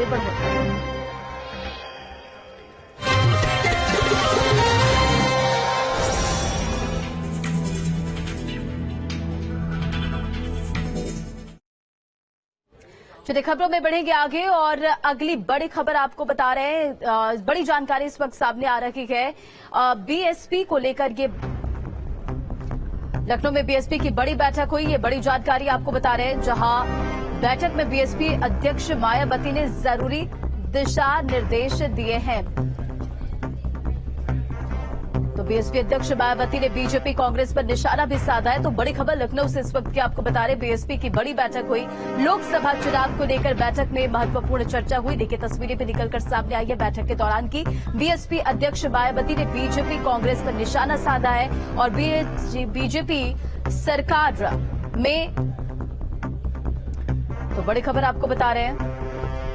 में बढ़ोतरी। चलिए खबरों में बढ़ेंगे आगे और अगली बड़ी खबर आपको बता रहे हैं। बड़ी जानकारी इस वक्त सामने आ रही है बीएसपी को लेकर। ये लखनऊ में बीएसपी की बड़ी बैठक हुई, ये बड़ी जानकारी आपको बता रहे हैं, जहां बैठक में बीएसपी अध्यक्ष मायावती ने जरूरी दिशा निर्देश दिए हैं। तो बीएसपी अध्यक्ष मायावती ने बीजेपी कांग्रेस पर निशाना भी साधा है। तो बड़ी खबर लखनऊ से इस वक्त की आपको बता रहे, बीएसपी की बड़ी बैठक हुई, लोकसभा चुनाव को लेकर बैठक में महत्वपूर्ण चर्चा हुई। देखिए तस्वीरें भी निकलकर सामने आई है बैठक के दौरान की बीएसपी अध्यक्ष मायावती ने बीजेपी कांग्रेस पर निशाना साधा है और बीजेपी सरकार में। तो बड़ी खबर आपको बता रहे हैं,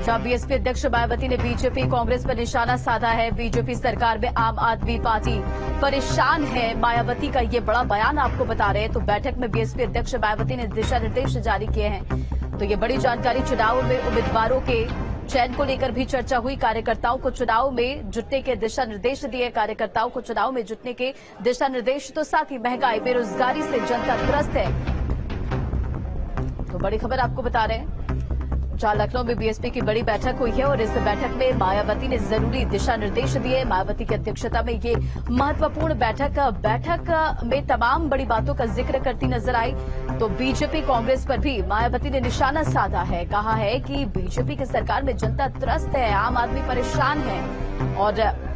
जहां बीएसपी अध्यक्ष मायावती ने बीजेपी कांग्रेस पर निशाना साधा है। बीजेपी सरकार में आम आदमी पार्टी परेशान है, मायावती का ये बड़ा बयान आपको बता रहे हैं। तो बैठक में बीएसपी अध्यक्ष मायावती ने दिशा निर्देश जारी किए हैं। तो ये बड़ी जानकारी, चुनाव में उम्मीदवारों के चयन को लेकर भी चर्चा हुई, कार्यकर्ताओं को चुनाव में जुटने के दिशा निर्देश दिए, कार्यकर्ताओं को चुनाव में जुटने के दिशा निर्देश। तो साथ ही महंगाई बेरोजगारी से जनता त्रस्त है। तो बड़ी खबर आपको बता रहे हैं, जहां लखनऊ में बीएसपी की बड़ी बैठक हुई है और इस बैठक में मायावती ने जरूरी दिशा निर्देश दिए। मायावती की अध्यक्षता में ये महत्वपूर्ण बैठक में तमाम बड़ी बातों का जिक्र करती नजर आई। तो बीजेपी कांग्रेस पर भी मायावती ने निशाना साधा है, कहा है कि बीजेपी की सरकार में जनता त्रस्त है, आम आदमी परेशान है।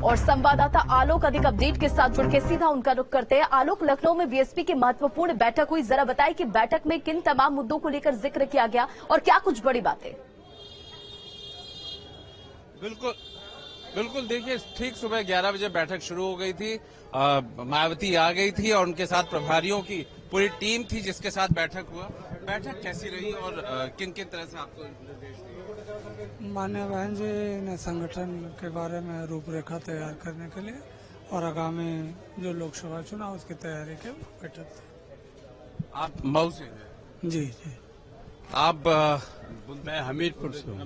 और संवाददाता आलोक अधिक अपडेट के साथ जुड़ के सीधा उनका रुख करते हैं। आलोक, लखनऊ में बीएसपी की महत्वपूर्ण बैठक हुई, जरा बताएं कि बैठक में किन तमाम मुद्दों को लेकर जिक्र किया गया और क्या कुछ बड़ी बातें। बिल्कुल देखिए, ठीक सुबह 11 बजे बैठक शुरू हो गई थी। मायावती आ गई थी और उनके साथ प्रभारियों की पूरी टीम थी जिसके साथ बैठक हुआ। बैठक कैसी रही और किन किन तरह से आपको निर्देश दिए? माननीय बहन जी ने संगठन के बारे में रूपरेखा तैयार करने के लिए और आगामी जो लोकसभा चुनाव उसकी तैयारी के बैठक थी। आप मऊ से हैं? जी जी। आप मैं हमीरपुर से हूँ,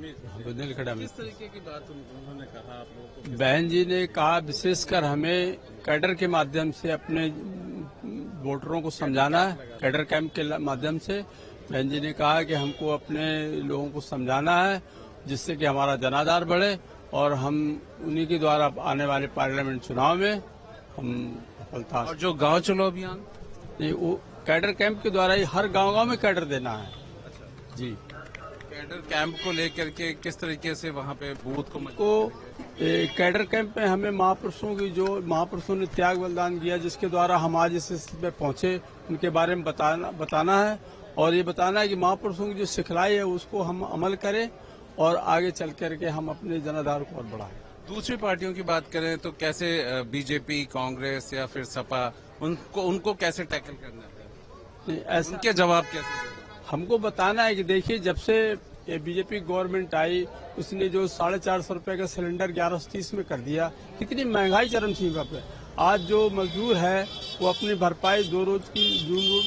बुंदेलखंड। किस तरीके की बात उन्होंने कहा आप लोगों को? बहन जी ने कहा विशेषकर हमें कैडर के माध्यम से अपने वोटरों को समझाना है। कैडर कैंप के माध्यम से बहन जी ने कहा कि हमको अपने लोगों को समझाना है जिससे कि हमारा जनाधार बढ़े और हम उन्हीं के द्वारा आने वाले पार्लियामेंट चुनाव में हम सफलता। और जो गांव चलो अभियान, वो कैडर कैंप के द्वारा ही हर गांव में कैडर देना है। अच्छा जी। कैडर कैंप को लेकर के किस तरीके से वहाँ पे बूथ को कैडर कैंप में हमें महापुरुषों ने त्याग बलिदान दिया, जिसके द्वारा हम आज इस स्थिति पे पहुंचे, उनके बारे में बताना है और ये बताना है कि महापुरुषों की जो सिखलाई है उसको हम अमल करें और आगे चल करके हम अपने जनाधार को और बढ़ाएं। दूसरी पार्टियों की बात करें तो कैसे बीजेपी, कांग्रेस या फिर सपा, उनको कैसे टैकल करना है? ऐसे उनके जवाब कैसे? हमको बताना है कि देखिए, जब से ये बीजेपी गवर्नमेंट आई उसने जो 450 रुपए का सिलेंडर 1130 में कर दिया, कितनी महंगाई चरम सीमा पे। आज जो मजदूर है वो अपनी भरपाई 2 रोज की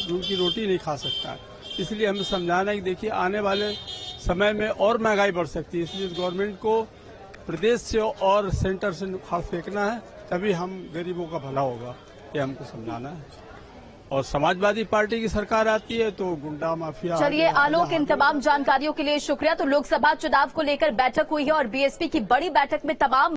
जून की रोटी नहीं खा सकता है। इसलिए हमें समझाना है कि देखिए आने वाले समय में और महंगाई बढ़ सकती है, इसलिए गवर्नमेंट को प्रदेश से और सेंटर से उखाड़ फेंकना है, तभी हम गरीबों का भला होगा, ये हमको समझाना है। और समाजवादी पार्टी की सरकार आती है तो गुंडा माफिया। चलिए आलोक, इन तमाम जानकारियों के लिए शुक्रिया। तो लोकसभा चुनाव को लेकर बैठक हुई है और बीएसपी की बड़ी बैठक में तमाम